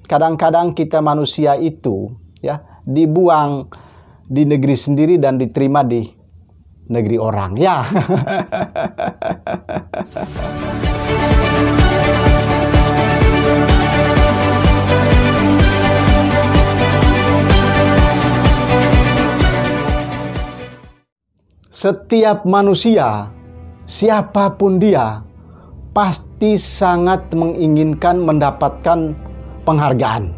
kadang-kadang kita manusia itu ya dibuang di negeri sendiri dan diterima di negeri orang. Ya. Setiap manusia, siapapun dia, pasti sangat menginginkan mendapatkan penghargaan.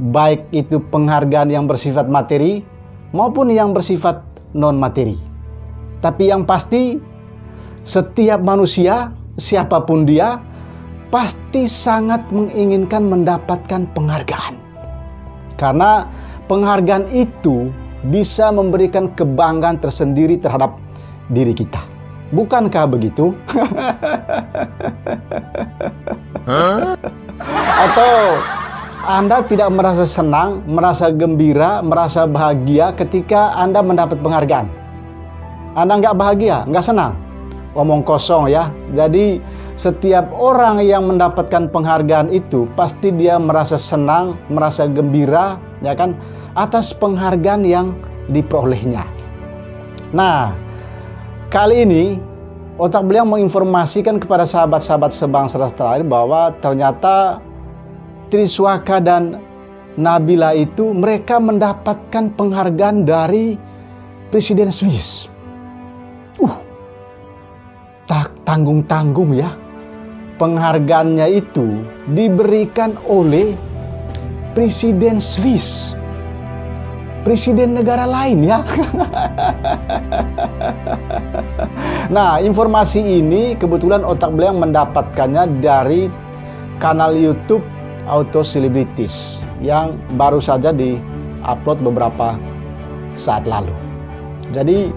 Baik itu penghargaan yang bersifat materi maupun yang bersifat non-materi. Tapi yang pasti, setiap manusia, siapapun dia, pasti sangat menginginkan mendapatkan penghargaan. Karena penghargaan itu bisa memberikan kebanggaan tersendiri terhadap diri kita. Bukankah begitu? Atau Anda tidak merasa senang, merasa gembira, merasa bahagia ketika Anda mendapat penghargaan? Anda nggak bahagia, nggak senang? Omong kosong ya. Jadi setiap orang yang mendapatkan penghargaan itu pasti dia merasa senang, merasa gembira, ya kan, atas penghargaan yang diperolehnya. Nah, kali ini Otak Belang menginformasikan kepada sahabat-sahabat sebangsa dan setanah air bahwa ternyata Triswaka dan Nabila itu mereka mendapatkan penghargaan dari Presiden Swiss. Tak tanggung-tanggung ya. Penghargaannya itu diberikan oleh Presiden Swiss. Presiden negara lain ya. Nah, informasi ini kebetulan Otak Belang mendapatkannya dari kanal YouTube Auto Celebrities yang baru saja di-upload beberapa saat lalu. Jadi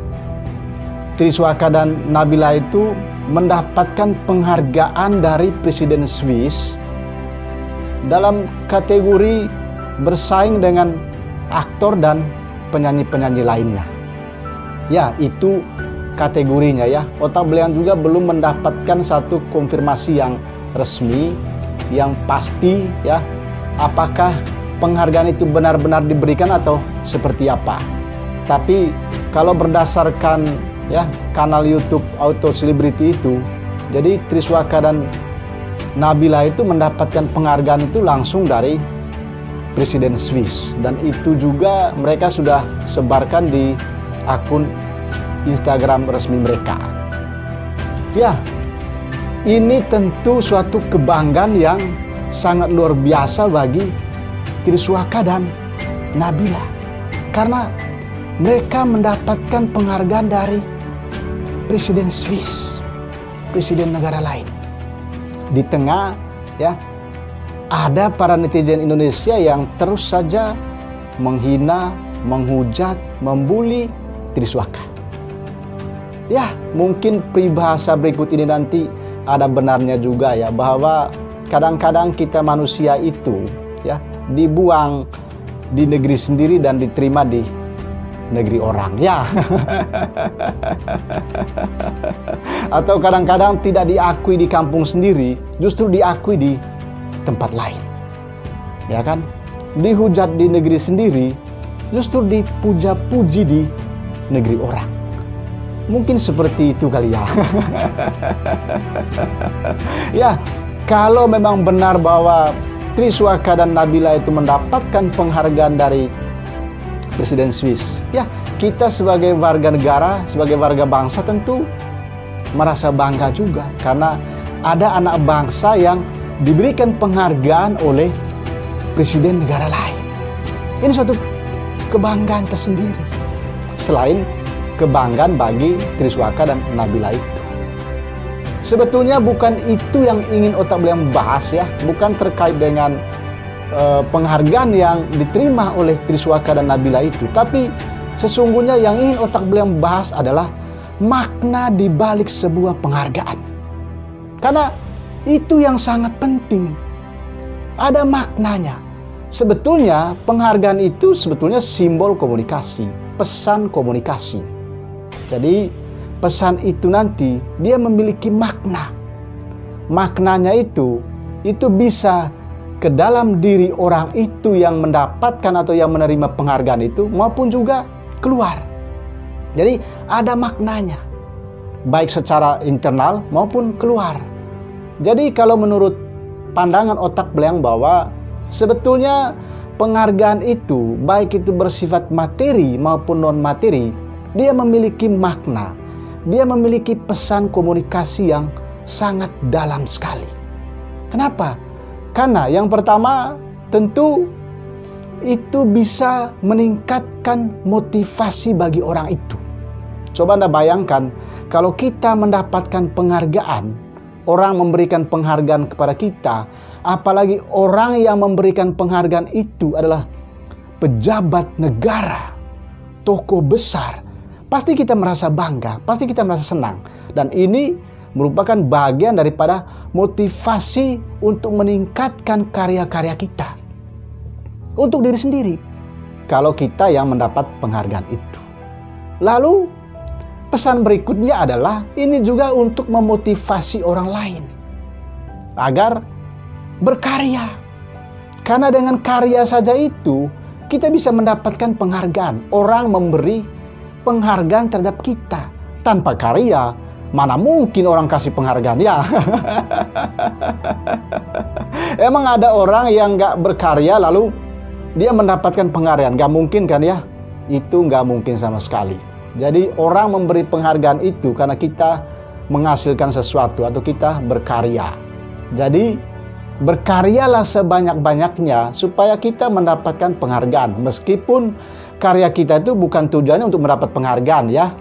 Triswaka dan Nabila itu mendapatkan penghargaan dari Presiden Swiss dalam kategori bersaing dengan aktor dan penyanyi-penyanyi lainnya. Ya, itu kategorinya ya. Otak Belang juga belum mendapatkan satu konfirmasi yang resmi, yang pasti ya, apakah penghargaan itu benar-benar diberikan atau seperti apa. Tapi kalau berdasarkan ya kanal YouTube Auto Celebrity itu, jadi Triswaka dan Nabila itu mendapatkan penghargaan itu langsung dari Presiden Swiss, dan itu juga mereka sudah sebarkan di akun Instagram resmi mereka. Ya, ini tentu suatu kebanggaan yang sangat luar biasa bagi Triswaka dan Nabila, karena mereka mendapatkan penghargaan dari Presiden Swiss, presiden negara lain. Di tengah ya ada para netizen Indonesia yang terus saja menghina, menghujat, membuli Triswaka. Ya, mungkin peribahasa berikut ini nanti ada benarnya juga ya, bahwa kadang-kadang kita manusia itu ya dibuang di negeri sendiri dan diterima di negeri orang ya. Atau kadang-kadang tidak diakui di kampung sendiri, justru diakui di tempat lain, ya kan? Dihujat di negeri sendiri, justru dipuja-puji di negeri orang. Mungkin seperti itu kali ya. Ya, kalau memang benar bahwa Triswaka dan Nabila itu mendapatkan penghargaan dari Presiden Swiss, ya kita sebagai warga negara, sebagai warga bangsa tentu merasa bangga juga, karena ada anak bangsa yang diberikan penghargaan oleh presiden negara lain. Ini suatu kebanggaan tersendiri, selain kebanggaan bagi Triswaka dan Nabila itu. Sebetulnya bukan itu yang ingin Otak Belang bahas ya, bukan terkait dengan penghargaan yang diterima oleh Triswaka dan Nabila itu, tapi sesungguhnya yang ingin Otak Belang bahas adalah makna di balik sebuah penghargaan. Karena itu yang sangat penting. Ada maknanya. Sebetulnya penghargaan itu sebetulnya simbol komunikasi, pesan komunikasi. Jadi pesan itu nanti dia memiliki makna. Maknanya itu bisa ke dalam diri orang itu yang mendapatkan atau yang menerima penghargaan itu, maupun juga keluar. Jadi ada maknanya, baik secara internal maupun keluar. Jadi kalau menurut pandangan otak belang bahwa sebetulnya penghargaan itu, baik itu bersifat materi maupun non-materi, dia memiliki makna, dia memiliki pesan komunikasi yang sangat dalam sekali. Kenapa? Karena yang pertama tentu itu bisa meningkatkan motivasi bagi orang itu. Coba Anda bayangkan kalau kita mendapatkan penghargaan, orang memberikan penghargaan kepada kita, apalagi orang yang memberikan penghargaan itu adalah pejabat negara, tokoh besar, pasti kita merasa bangga, pasti kita merasa senang. Dan ini merupakan bagian daripada motivasi untuk meningkatkan karya-karya kita untuk diri sendiri kalau kita yang mendapat penghargaan itu. Lalu pesan berikutnya adalah ini juga untuk memotivasi orang lain agar berkarya. Karena dengan karya saja itu kita bisa mendapatkan penghargaan. Orang memberi penghargaan terhadap kita. Tanpa karya, mana mungkin orang kasih penghargaan ya? Emang ada orang yang gak berkarya lalu dia mendapatkan penghargaan? Gak mungkin kan ya? Itu gak mungkin sama sekali. Jadi orang memberi penghargaan itu karena kita menghasilkan sesuatu atau kita berkarya. Jadi berkaryalah sebanyak-banyaknya supaya kita mendapatkan penghargaan. Meskipun karya kita itu bukan tujuannya untuk mendapat penghargaan ya.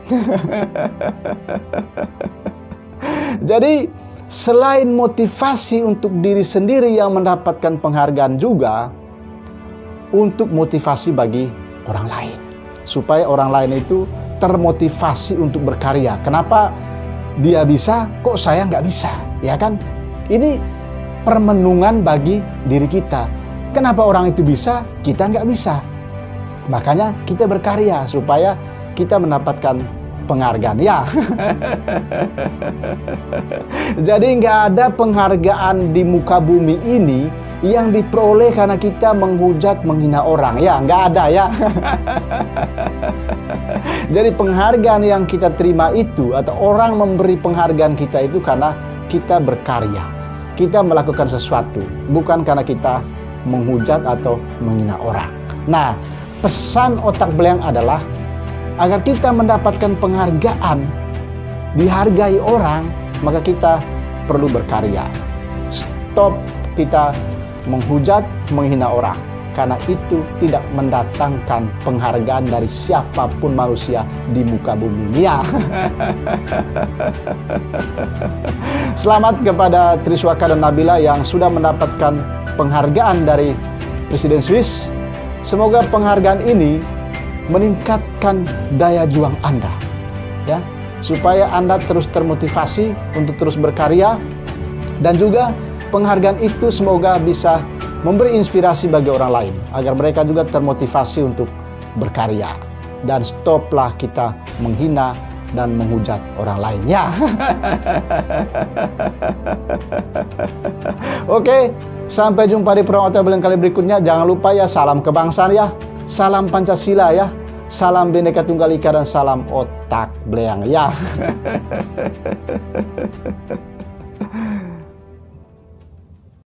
Jadi selain motivasi untuk diri sendiri yang mendapatkan penghargaan, juga untuk motivasi bagi orang lain. Supaya orang lain itu termotivasi untuk berkarya. Kenapa dia bisa, kok saya nggak bisa? Ya kan? Ini permenungan bagi diri kita. Kenapa orang itu bisa, kita nggak bisa? Makanya kita berkarya supaya kita mendapatkan penghargaan. Ya. Jadi nggak ada penghargaan di muka bumi ini yang diperoleh karena kita menghujat, menghina orang. Ya, nggak ada ya. Jadi penghargaan yang kita terima itu, atau orang memberi penghargaan kita itu karena kita berkarya. Kita melakukan sesuatu, bukan karena kita menghujat atau menghina orang. Nah, pesan otak belang adalah agar kita mendapatkan penghargaan, dihargai orang, maka kita perlu berkarya. Stop kita menghujat, menghina orang, karena itu tidak mendatangkan penghargaan dari siapapun manusia di muka bumi ini ya. Selamat kepada Triswaka dan Nabila yang sudah mendapatkan penghargaan dari Presiden Swiss. Semoga penghargaan ini meningkatkan daya juang Anda, ya, supaya Anda terus termotivasi untuk terus berkarya, dan juga penghargaan itu semoga bisa memberi inspirasi bagi orang lain agar mereka juga termotivasi untuk berkarya. Dan stoplah kita menghina dan menghujat orang lain ya. Oke, sampai jumpa di program Otak Belang kali berikutnya. Jangan lupa ya, salam kebangsaan ya, salam Pancasila ya, salam Bhinneka Tunggal Ika, dan salam Otak Belang ya.